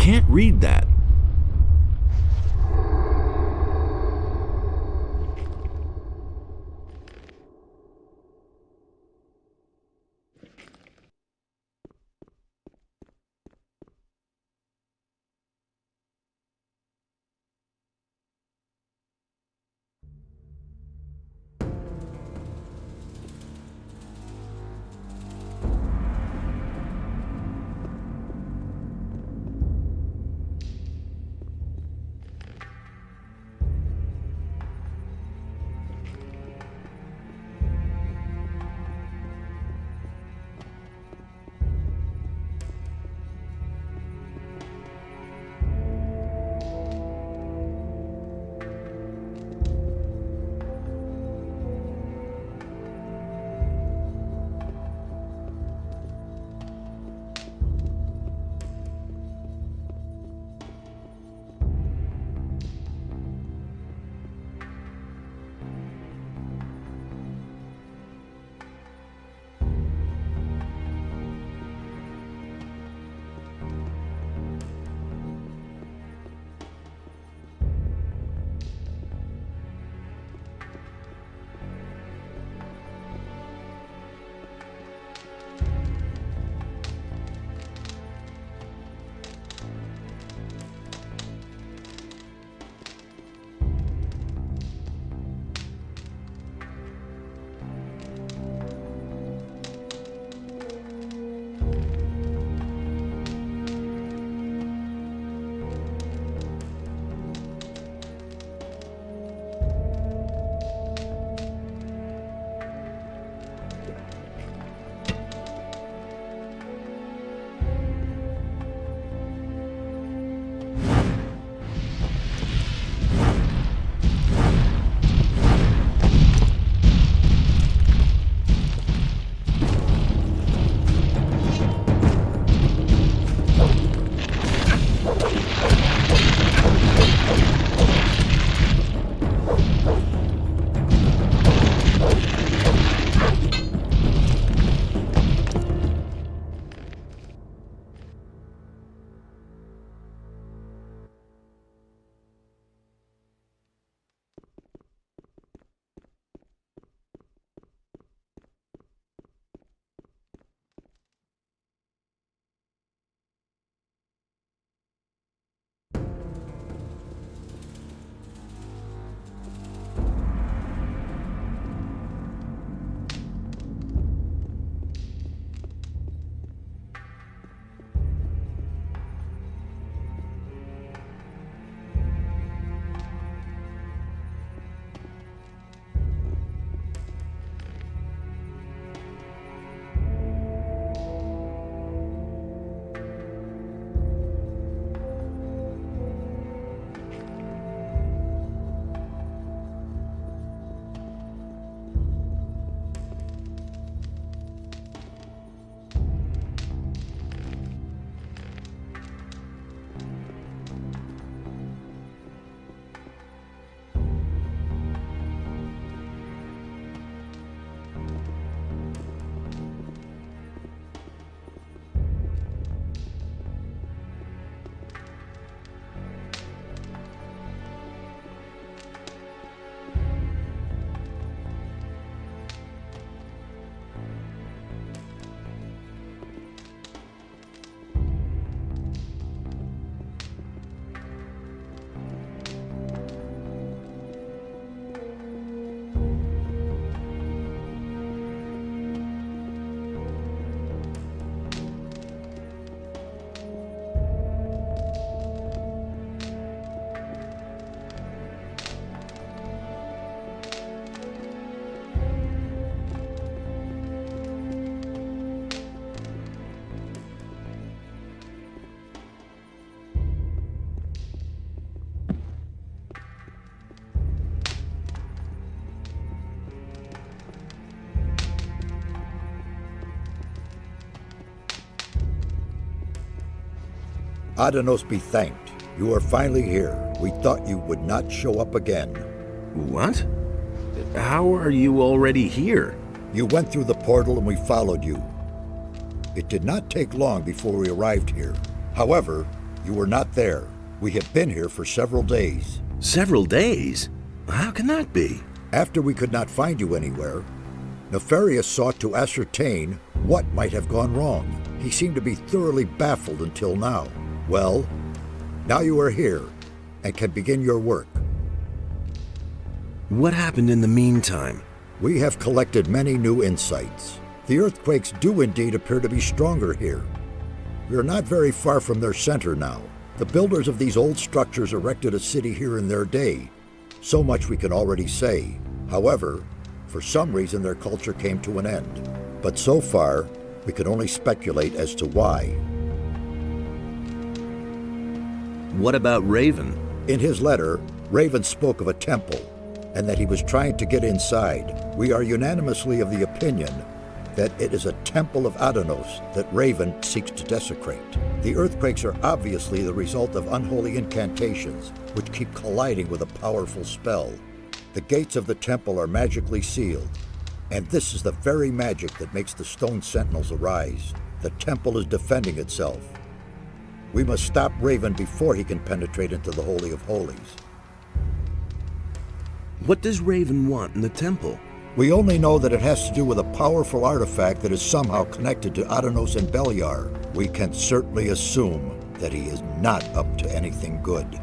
can't read that. Adanos be thanked. You are finally here. We thought you would not show up again. What? How are you already here? You went through the portal and we followed you. It did not take long before we arrived here. However, You were not there. We have been here for several days. Several days? How can that be? After we could not find you anywhere, Nefarious sought to ascertain what might have gone wrong. He seemed to be thoroughly baffled until now. Well, now you are here and can begin your work. What happened in the meantime? We have collected many new insights. The earthquakes do indeed appear to be stronger here. We are not very far from their center now. The builders of these old structures erected a city here in their day. So much we can already say. However, for some reason their culture came to an end. But so far, we can only speculate as to why. What about Raven? In his letter, Raven spoke of a temple, and that he was trying to get inside. We are unanimously of the opinion that it is a temple of Adanos that Raven seeks to desecrate. The earthquakes are obviously the result of unholy incantations, which keep colliding with a powerful spell. The gates of the temple are magically sealed, and this is the very magic that makes the stone sentinels arise. The temple is defending itself. We must stop Raven before he can penetrate into the Holy of Holies. What does Raven want in the temple? We only know that it has to do with a powerful artifact that is somehow connected to Adanos and Beliar. We can certainly assume that he is not up to anything good.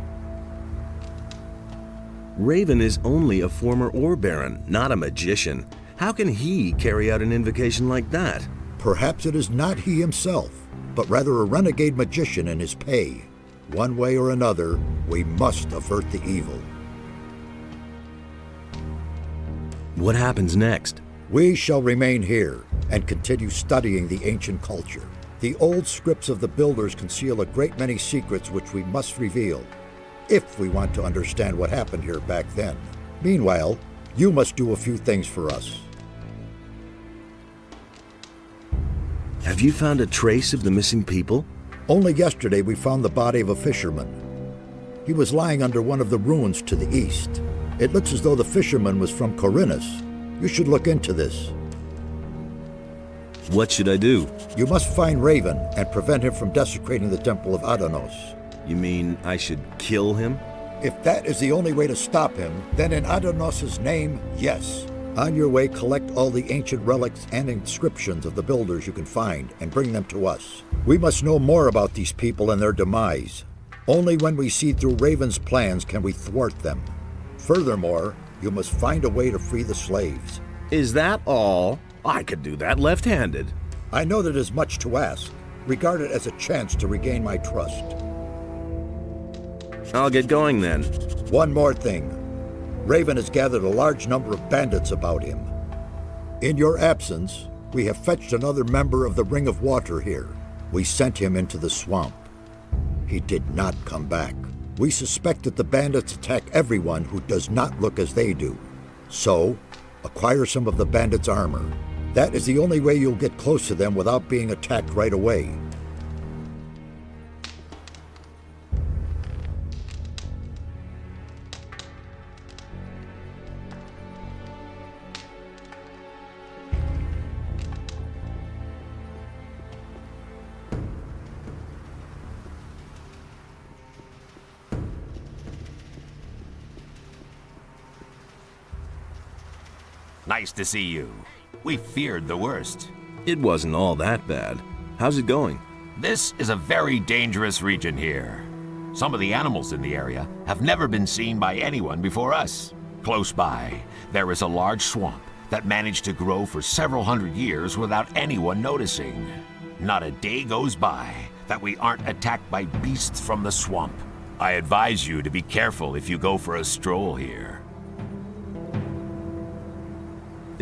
Raven is only a former Ore Baron, not a magician. How can he carry out an invocation like that? Perhaps it is not he himself, but rather a renegade magician in his pay. One way or another, we must avert the evil. What happens next? We shall remain here and continue studying the ancient culture. The old scripts of the builders conceal a great many secrets which we must reveal, if we want to understand what happened here back then. Meanwhile, you must do a few things for us. Have you found a trace of the missing people? Only yesterday we found the body of a fisherman. He was lying under one of the ruins to the east. It looks as though the fisherman was from Corinus. You should look into this. What should I do? You must find Raven and prevent him from desecrating the temple of Adanos. You mean I should kill him? If that is the only way to stop him, then in Adanos' name, yes. On your way, collect all the ancient relics and inscriptions of the builders you can find and bring them to us. We must know more about these people and their demise. Only when we see through Raven's plans can we thwart them. Furthermore, you must find a way to free the slaves. Is that all? I could do that left-handed. I know that it is much to ask. Regard it as a chance to regain my trust. I'll get going then. One more thing. Raven has gathered a large number of bandits about him. In your absence, we have fetched another member of the Ring of Water here. We sent him into the swamp. He did not come back. We suspect that the bandits attack everyone who does not look as they do. So, acquire some of the bandits' armor. That is the only way you'll get close to them without being attacked right away. Nice to see you. We feared the worst. It wasn't all that bad. How's it going? This is a very dangerous region here. Some of the animals in the area have never been seen by anyone before us. Close by, there is a large swamp that managed to grow for several hundred years without anyone noticing. Not a day goes by that we aren't attacked by beasts from the swamp. I advise you to be careful if you go for a stroll here.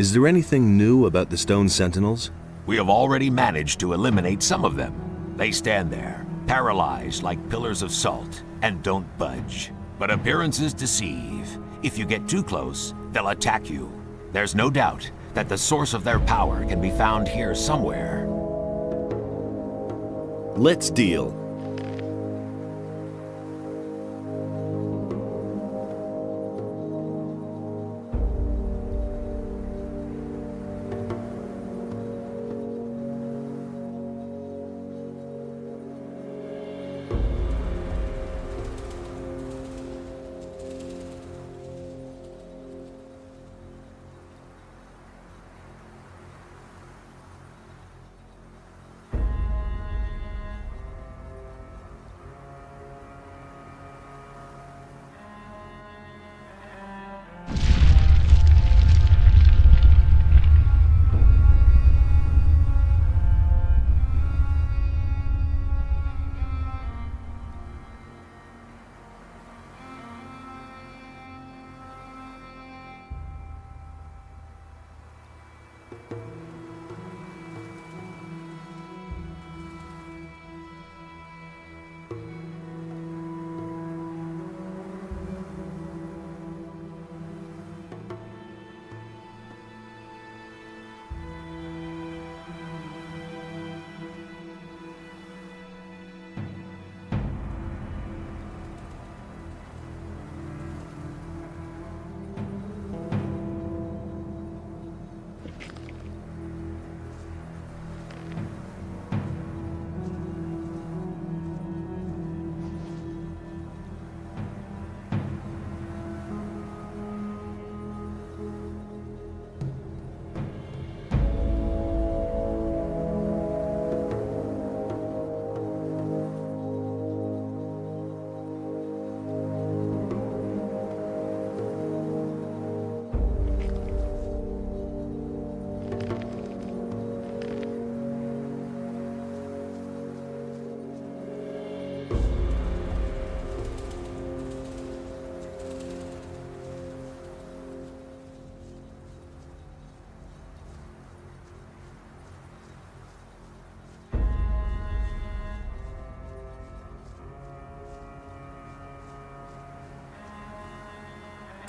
Is there anything new about the Stone Sentinels? We have already managed to eliminate some of them. They stand there, paralyzed like pillars of salt, and don't budge. But appearances deceive. If you get too close, they'll attack you. There's no doubt that the source of their power can be found here somewhere. Let's deal.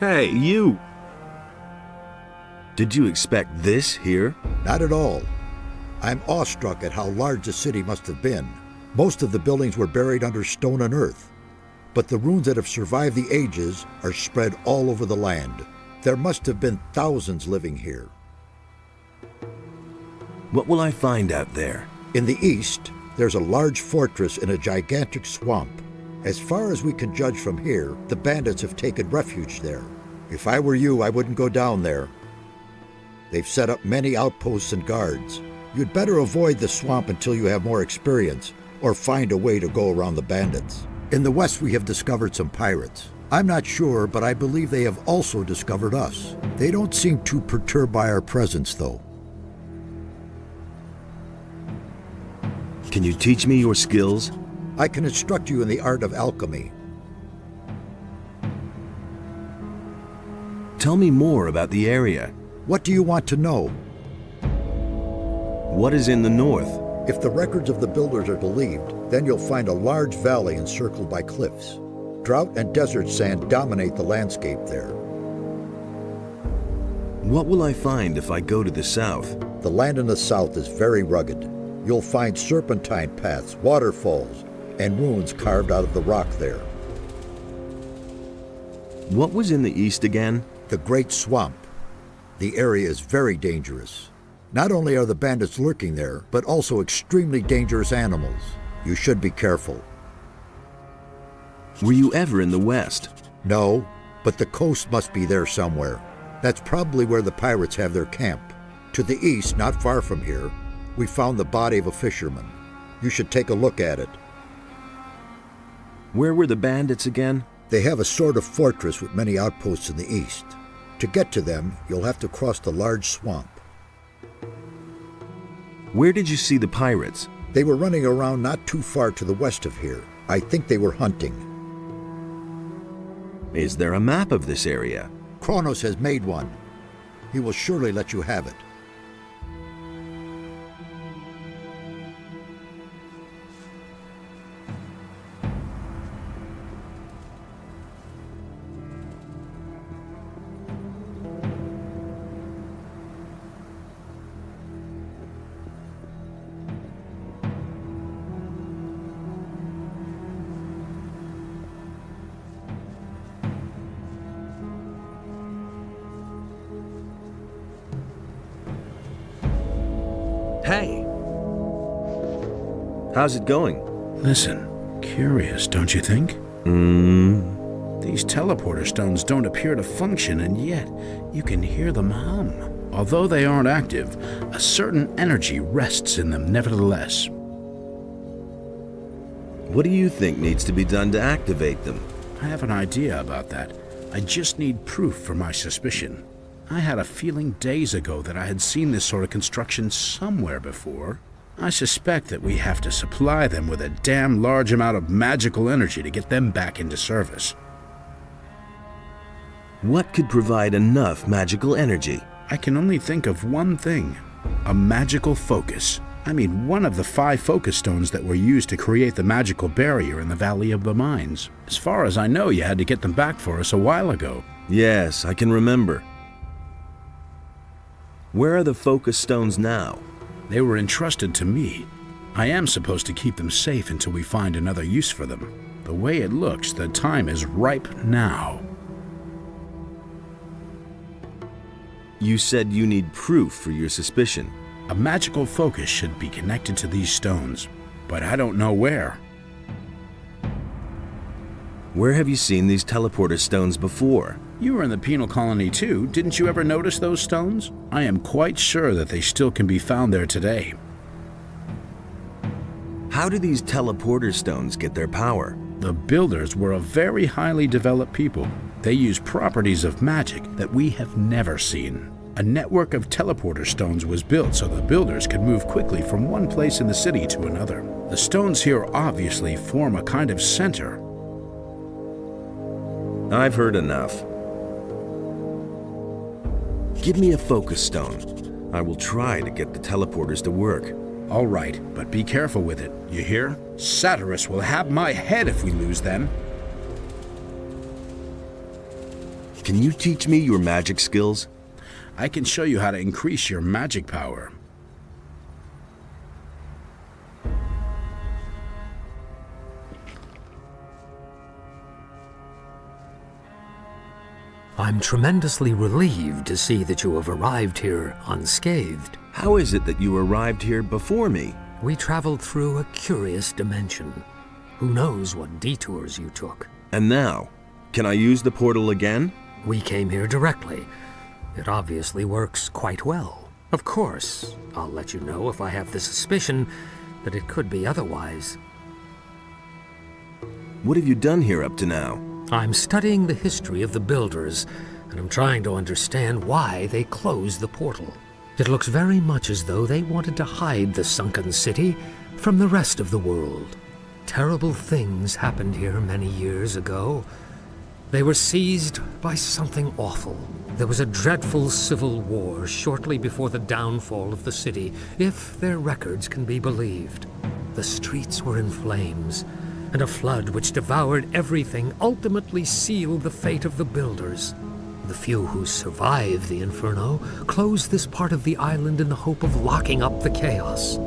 Hey, you! Did you expect this here? Not at all. I'm awestruck at how large the city must have been. Most of the buildings were buried under stone and earth, but the ruins that have survived the ages are spread all over the land. There must have been thousands living here. What will I find out there? In the east, there's a large fortress in a gigantic swamp. As far as we can judge from here, the bandits have taken refuge there. If I were you, I wouldn't go down there. They've set up many outposts and guards. You'd better avoid the swamp until you have more experience, or find a way to go around the bandits. In the west, we have discovered some pirates. I'm not sure, but I believe they have also discovered us. They don't seem too perturbed by our presence, though. Can you teach me your skills? I can instruct you in the art of alchemy. Tell me more about the area. What do you want to know? What is in the north? If the records of the builders are believed, then you'll find a large valley encircled by cliffs. Drought and desert sand dominate the landscape there. What will I find if I go to the south? The land in the south is very rugged. You'll find serpentine paths, waterfalls, and ruins carved out of the rock there. What was in the east again? The Great Swamp. The area is very dangerous. Not only are the bandits lurking there, but also extremely dangerous animals. You should be careful. Were you ever in the west? No, but the coast must be there somewhere. That's probably where the pirates have their camp. To the east, not far from here, we found the body of a fisherman. You should take a look at it. Where were the bandits again? They have a sort of fortress with many outposts in the east. To get to them, you'll have to cross the large swamp. Where did you see the pirates? They were running around not too far to the west of here. I think they were hunting. Is there a map of this area? Kronos has made one. He will surely let you have it. Hey! How's it going? Listen, curious, don't you think? These teleporter stones don't appear to function, and yet you can hear them hum. Although they aren't active, a certain energy rests in them nevertheless. What do you think needs to be done to activate them? I have an idea about that. I just need proof for my suspicion. I had a feeling days ago that I had seen this sort of construction somewhere before. I suspect that we have to supply them with a damn large amount of magical energy to get them back into service. What could provide enough magical energy? I can only think of one thing. A magical focus. I mean, one of the 5 focus stones that were used to create the magical barrier in the Valley of the Mines. As far as I know, you had to get them back for us a while ago. Yes, I can remember. Where are the focus stones now? They were entrusted to me. I am supposed to keep them safe until we find another use for them. The way it looks, the time is ripe now. You said you need proof for your suspicion. A magical focus should be connected to these stones, but I don't know where. Where have you seen these teleporter stones before? You were in the penal colony too. Didn't you ever notice those stones? I am quite sure that they still can be found there today. How do these teleporter stones get their power? The builders were a very highly developed people. They use properties of magic that we have never seen. A network of teleporter stones was built so the builders could move quickly from one place in the city to another. The stones here obviously form a kind of center. I've heard enough. Give me a focus stone. I will try to get the teleporters to work. All right, but be careful with it. You hear? Saturas will have my head if we lose them. Can you teach me your magic skills? I can show you how to increase your magic power. I'm tremendously relieved to see that you have arrived here unscathed. How is it that you arrived here before me? We traveled through a curious dimension. Who knows what detours you took? And now, can I use the portal again? We came here directly. It obviously works quite well. Of course, I'll let you know if I have the suspicion that it could be otherwise. What have you done here up to now? I'm studying the history of the builders, and I'm trying to understand why they closed the portal. It looks very much as though they wanted to hide the sunken city from the rest of the world. Terrible things happened here many years ago. They were seized by something awful. There was a dreadful civil war shortly before the downfall of the city, if their records can be believed. The streets were in flames, and a flood which devoured everything ultimately sealed the fate of the builders. The few who survived the inferno closed this part of the island in the hope of locking up the chaos.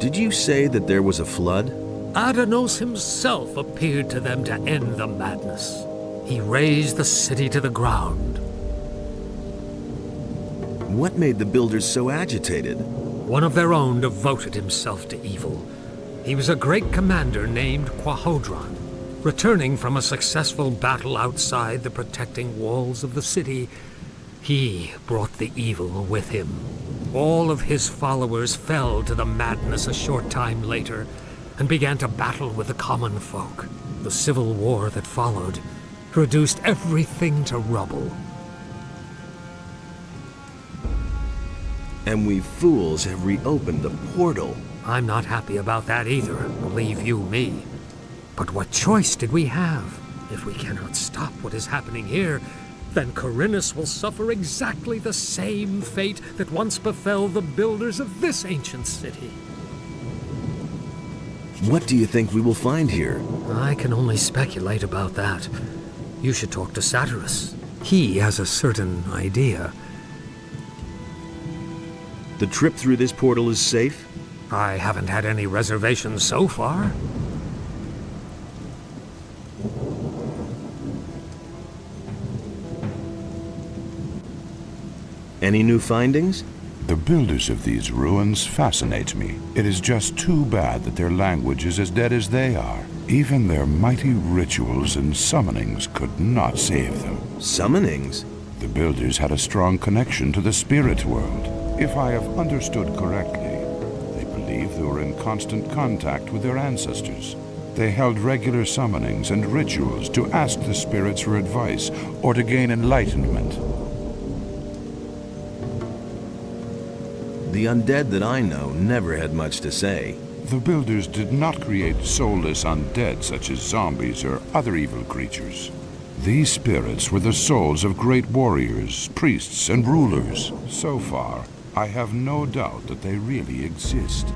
Did you say that there was a flood? Adanos himself appeared to them to end the madness. He razed the city to the ground. What made the builders so agitated? One of their own devoted himself to evil. He was a great commander named Quahodron. Returning from a successful battle outside the protecting walls of the city, he brought the evil with him. All of his followers fell to the madness a short time later and began to battle with the common folk. The civil war that followed reduced everything to rubble. And we fools have reopened the portal. I'm not happy about that either, believe you me. But what choice did we have? If we cannot stop what is happening here, then Corinus will suffer exactly the same fate that once befell the builders of this ancient city. What do you think we will find here? I can only speculate about that. You should talk to Saturas. He has a certain idea. The trip through this portal is safe? I haven't had any reservations so far. Any new findings? The builders of these ruins fascinate me. It is just too bad that their language is as dead as they are. Even their mighty rituals and summonings could not save them. Summonings? The builders had a strong connection to the spirit world. If I have understood correctly, they believed they were in constant contact with their ancestors. They held regular summonings and rituals to ask the spirits for advice or to gain enlightenment. The undead that I know never had much to say. The builders did not create soulless undead such as zombies or other evil creatures. These spirits were the souls of great warriors, priests, and rulers. So far, I have no doubt that they really exist.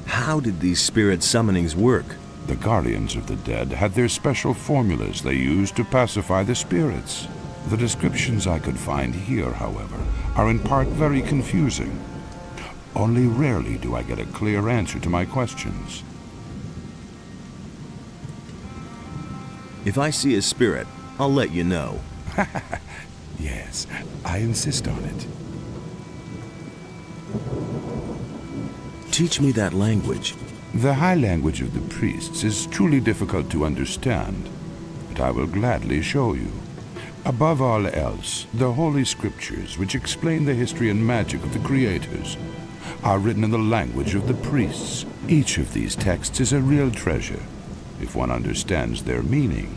How did these spirit summonings work? The guardians of the dead had their special formulas they used to pacify the spirits. The descriptions I could find here, however, are in part very confusing. Only rarely do I get a clear answer to my questions. If I see a spirit, I'll let you know. Yes, I insist on it. Teach me that language. The high language of the priests is truly difficult to understand, but I will gladly show you. Above all else, the Holy Scriptures, which explain the history and magic of the creators, are written in the language of the priests. Each of these texts is a real treasure, if one understands their meaning.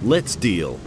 Let's deal.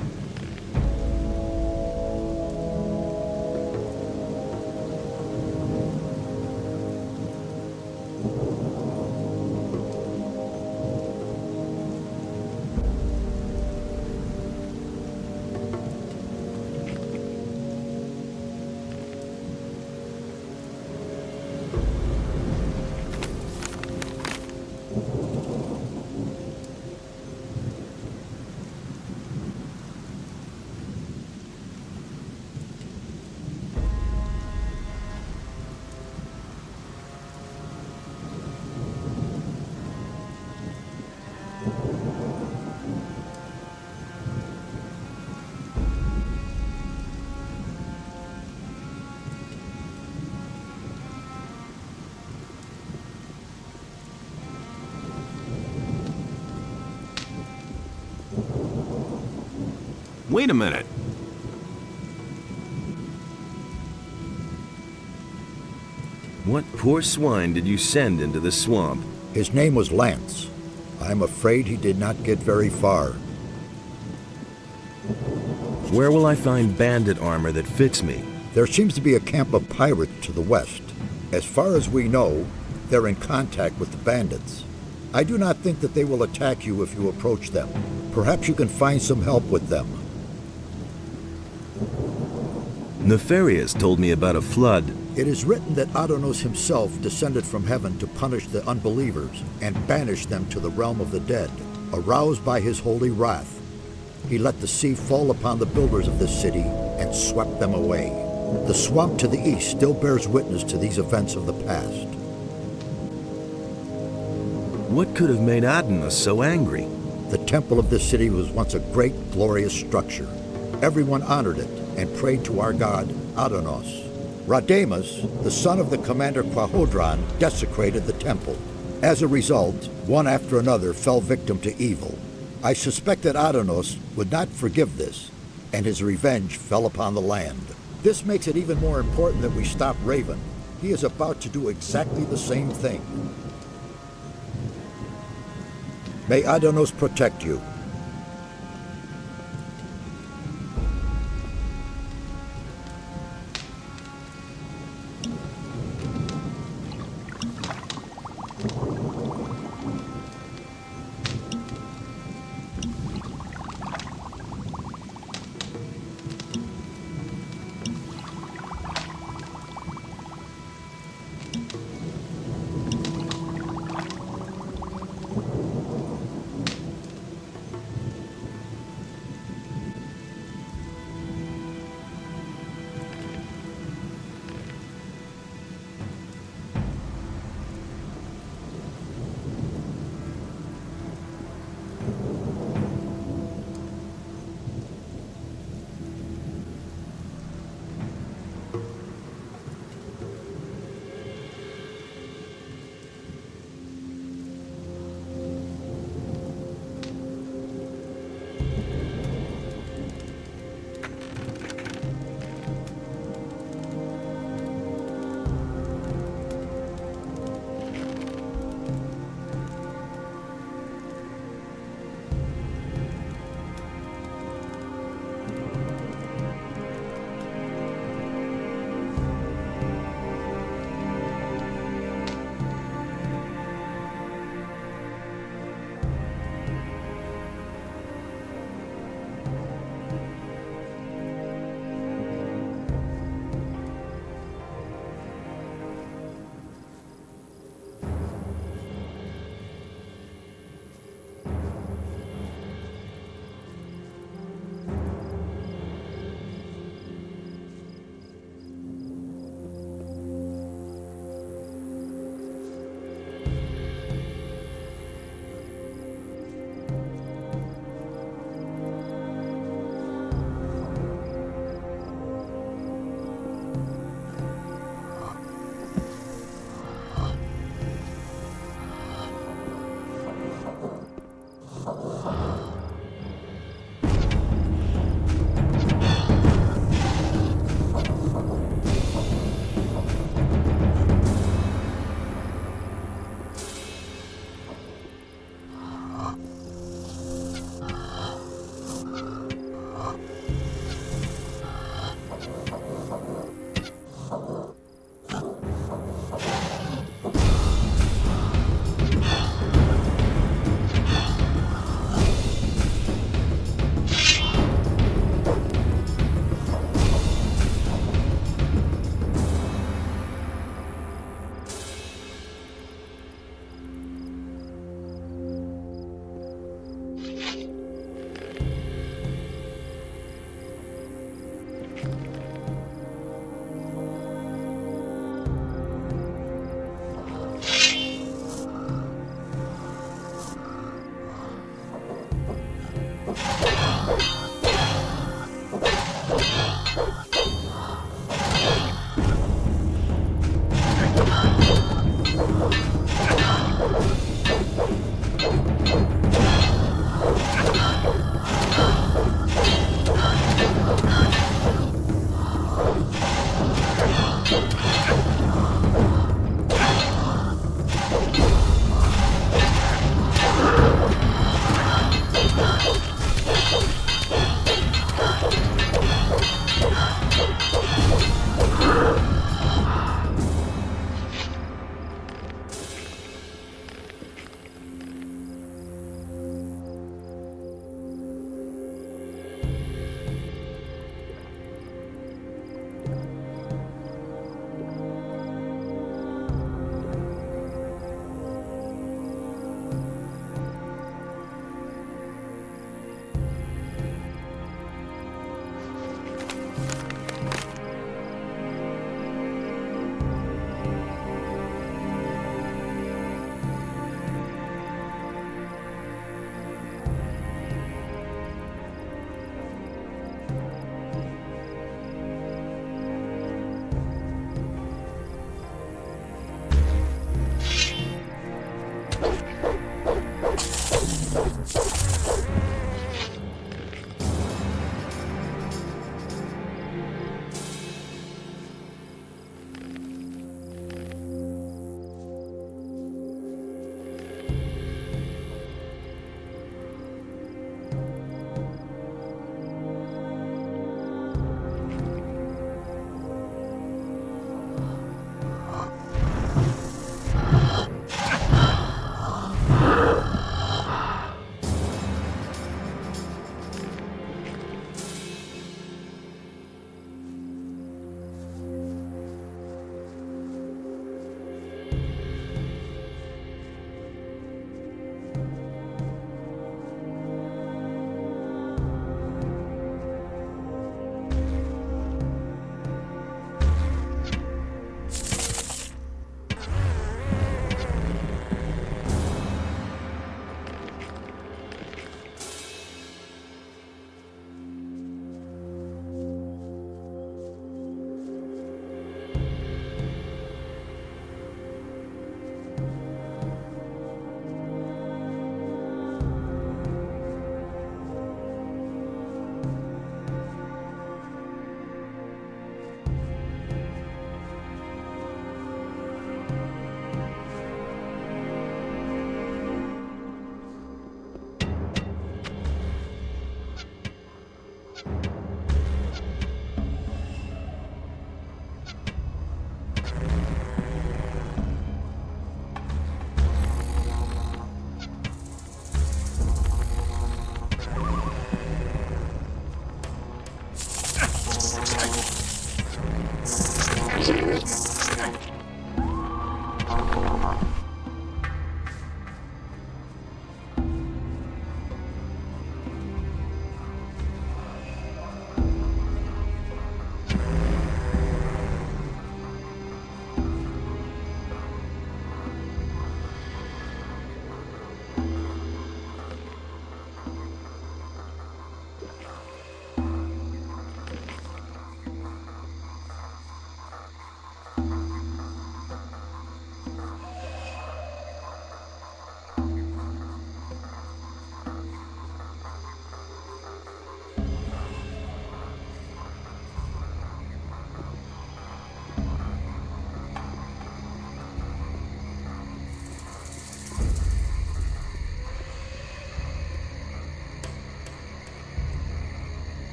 Wait a minute. What poor swine did you send into the swamp? His name was Lance. I'm afraid he did not get very far. Where will I find bandit armor that fits me? There seems to be a camp of pirates to the west. As far as we know, they're in contact with the bandits. I do not think that they will attack you if you approach them. Perhaps you can find some help with them. Nefarious told me about a flood. It is written that Adonos himself descended from heaven to punish the unbelievers and banish them to the realm of the dead. Aroused by his holy wrath, he let the sea fall upon the builders of this city and swept them away. The swamp to the east still bears witness to these events of the past. What could have made Adonis so angry? The temple of this city was once a great, glorious structure. Everyone honored it and prayed to our god, Adonos. Radamus, the son of the commander Quahodron, desecrated the temple. As a result, one after another fell victim to evil. I suspect that Adonos would not forgive this, and his revenge fell upon the land. This makes it even more important that we stop Raven. He is about to do exactly the same thing. May Adonos protect you.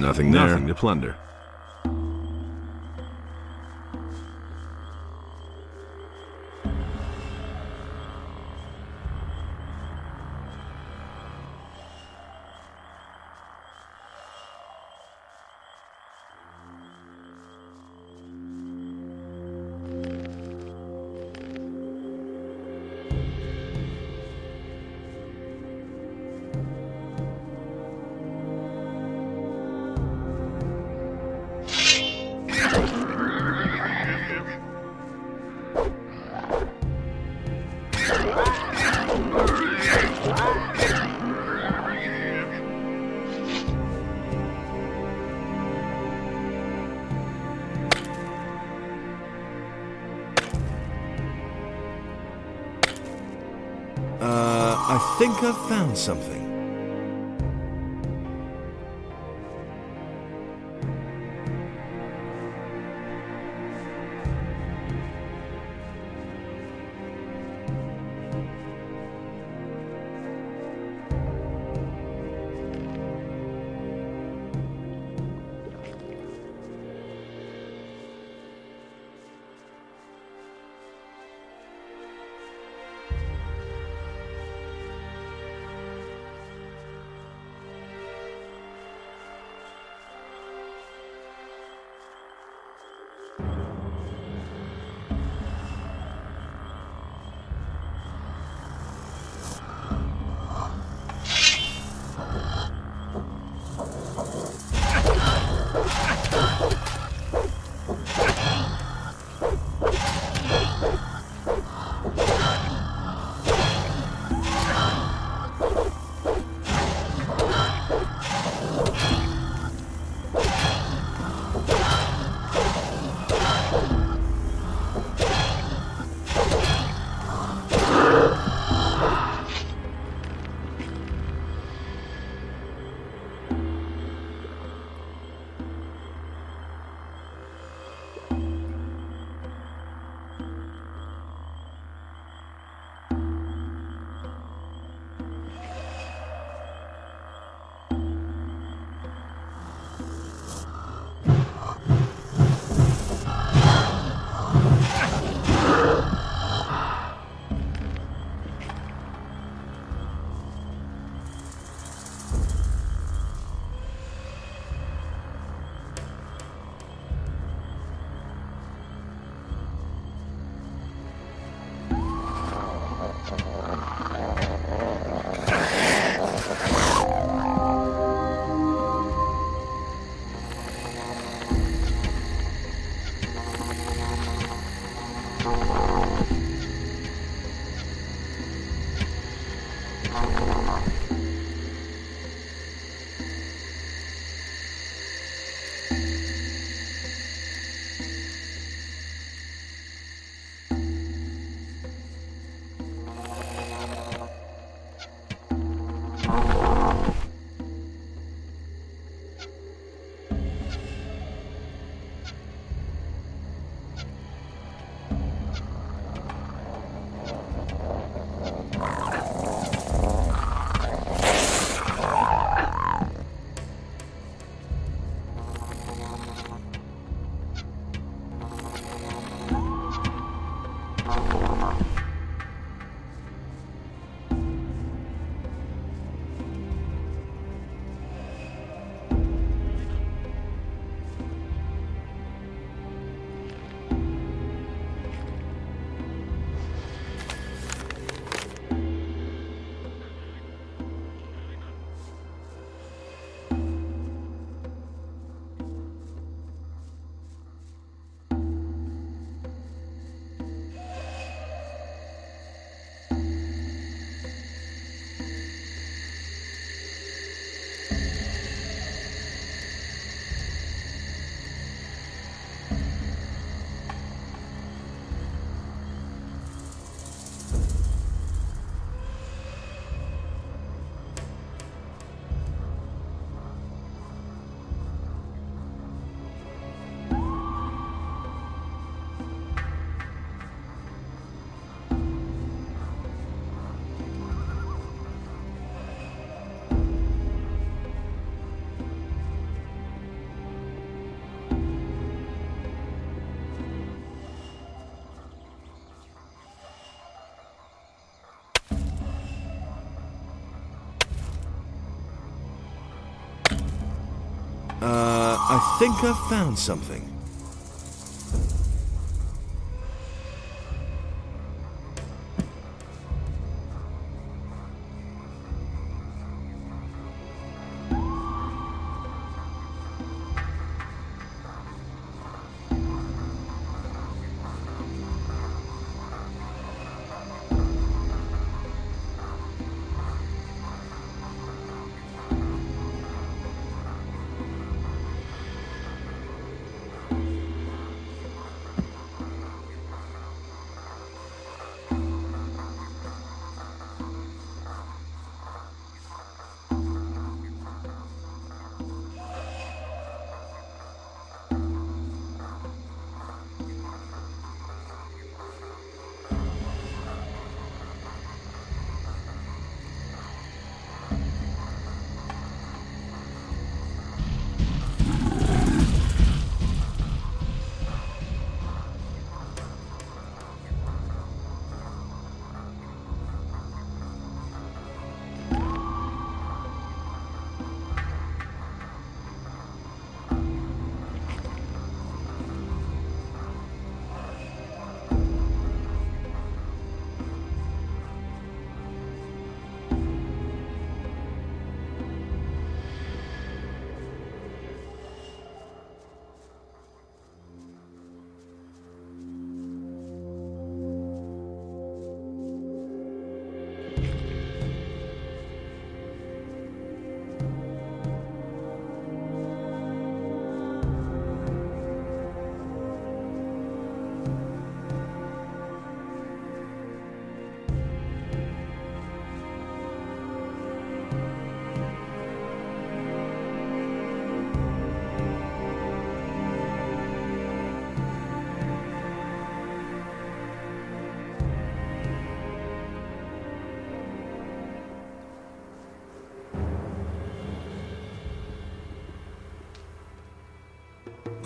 Nothing there. Nothing to plunder. I think I've found something. think I've found something.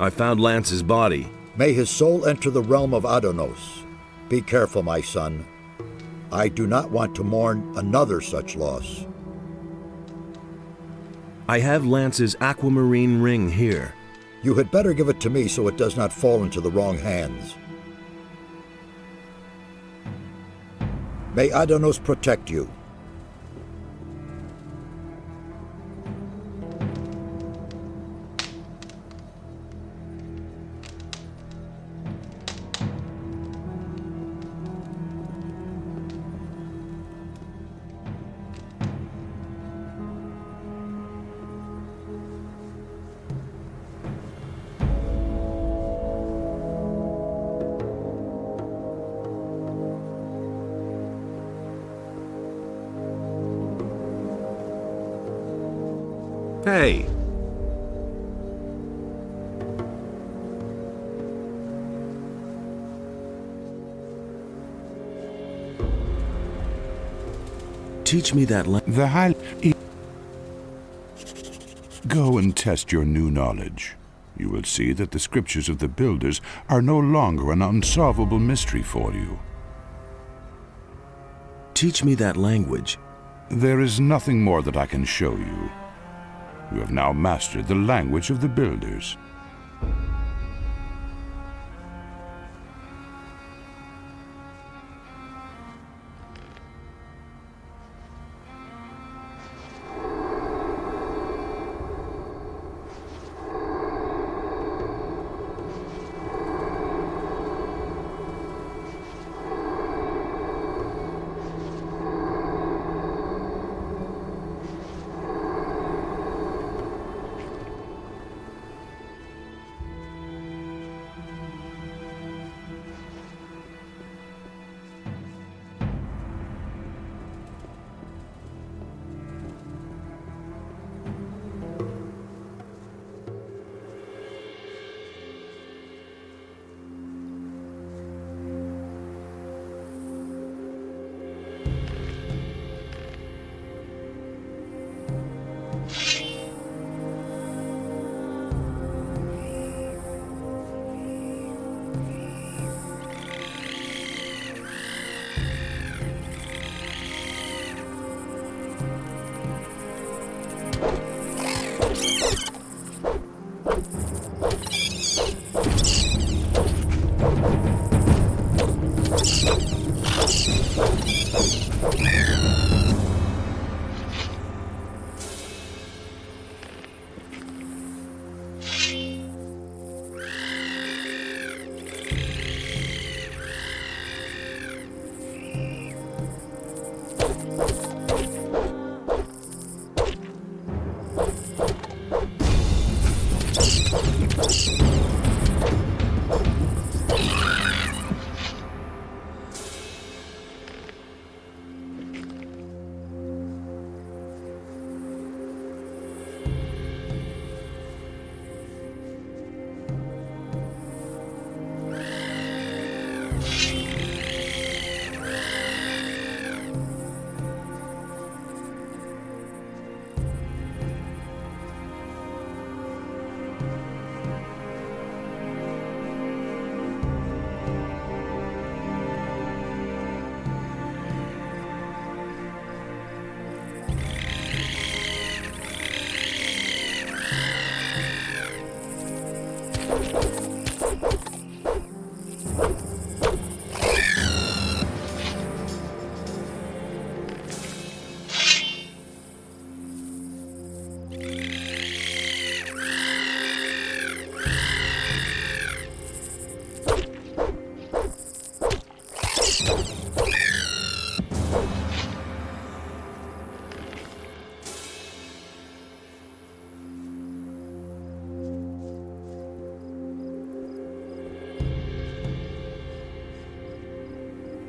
I found Lance's body. May his soul enter the realm of Adonos. Be careful, my son. I do not want to mourn another such loss. I have Lance's aquamarine ring here. You had better give it to me so it does not fall into the wrong hands. May Adonos protect you. Hey! Teach me that The high... Go and test your new knowledge. You will see that the scriptures of the builders are no longer an unsolvable mystery for you. Teach me that language. There is nothing more that I can show you. You have now mastered the language of the builders.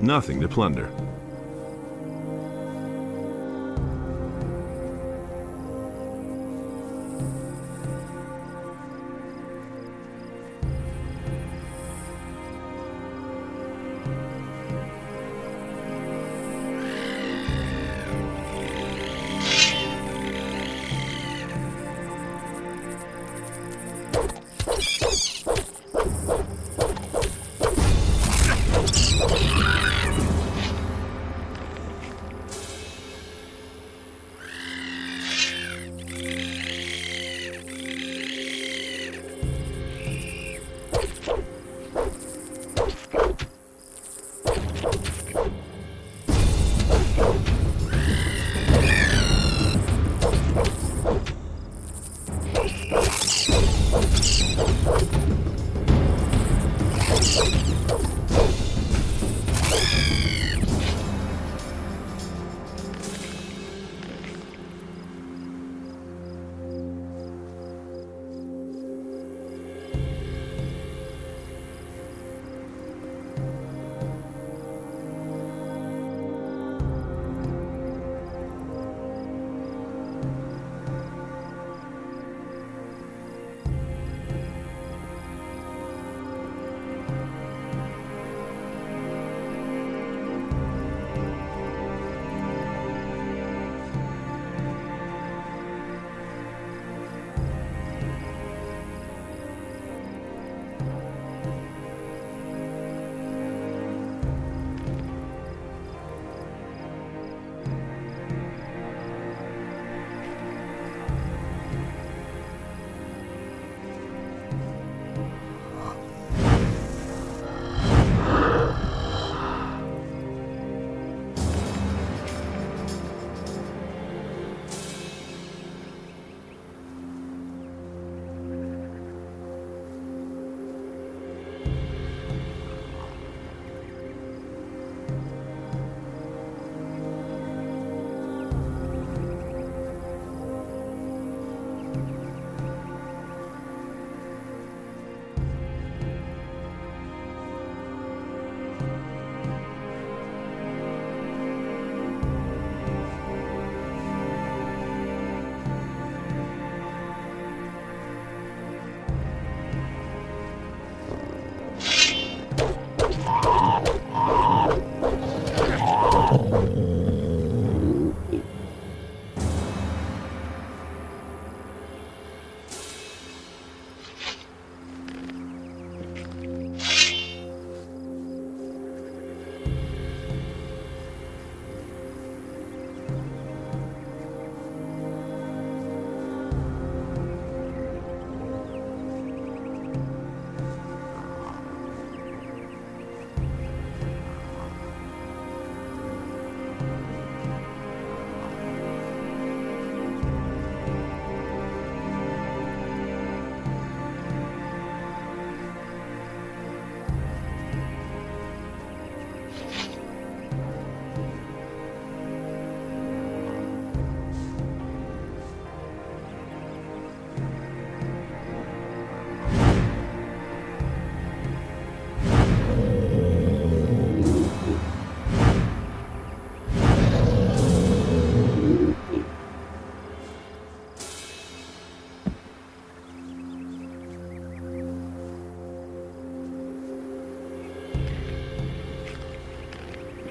Nothing to plunder.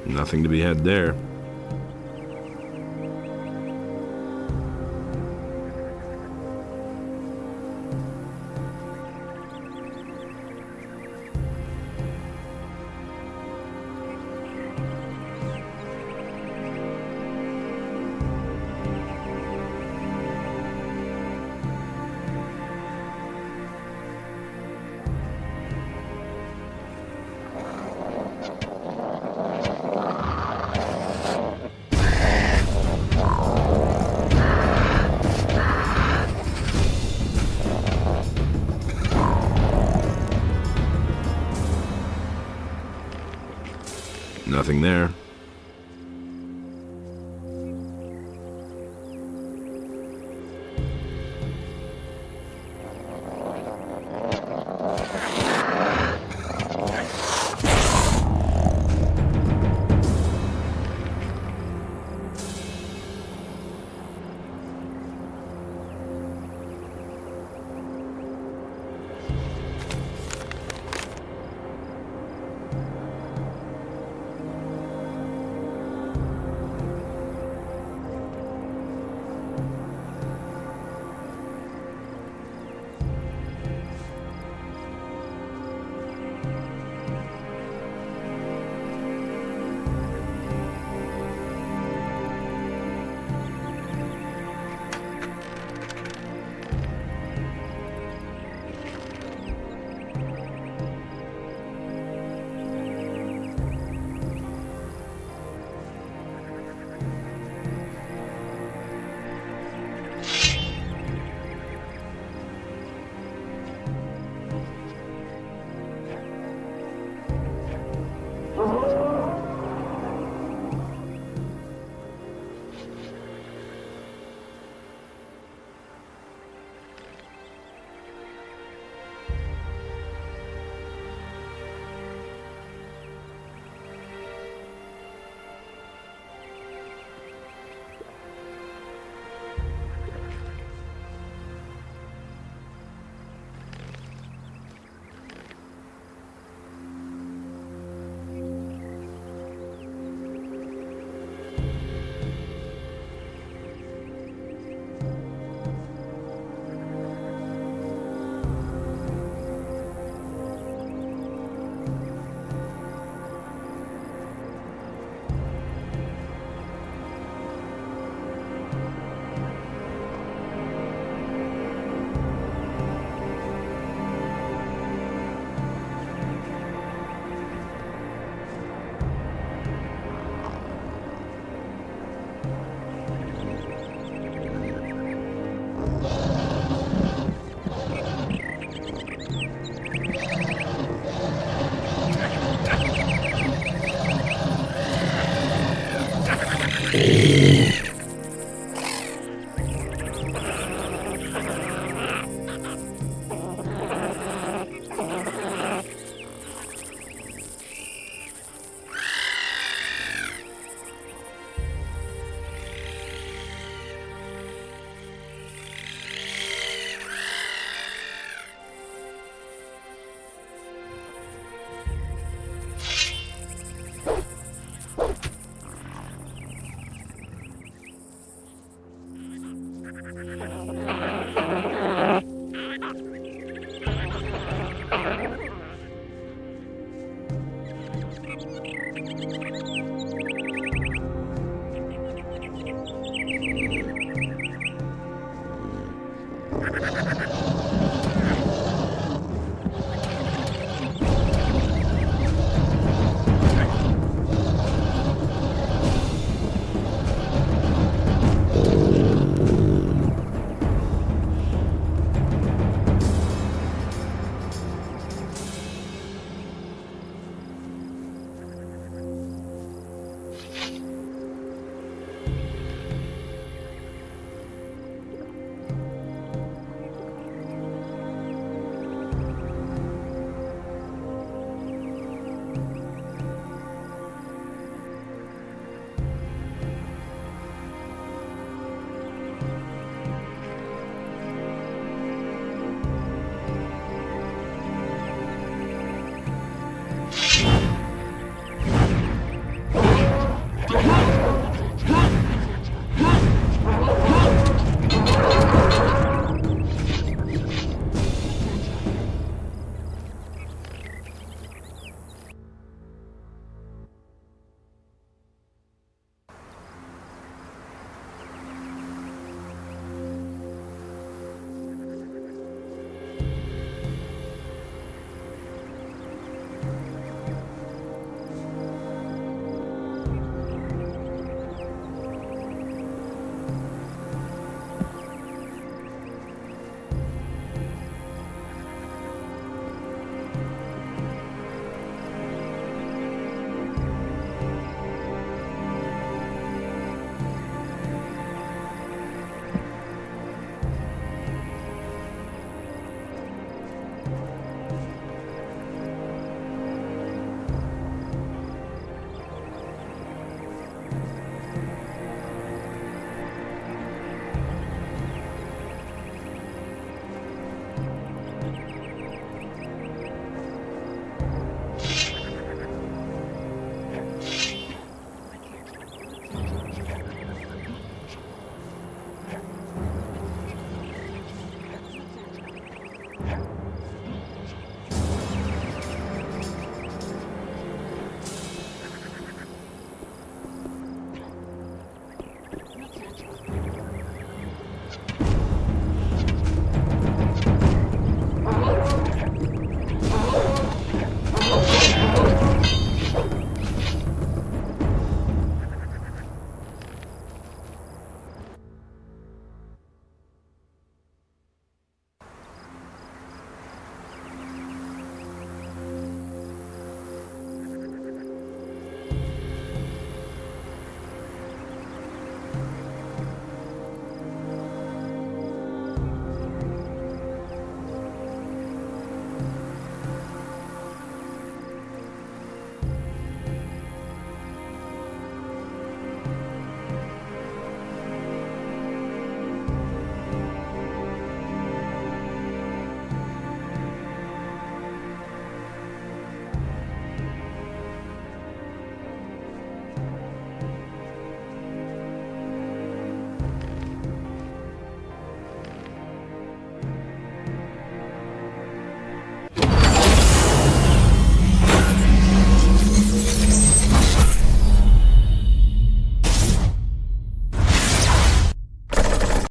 Nothing to be had there. Nothing there.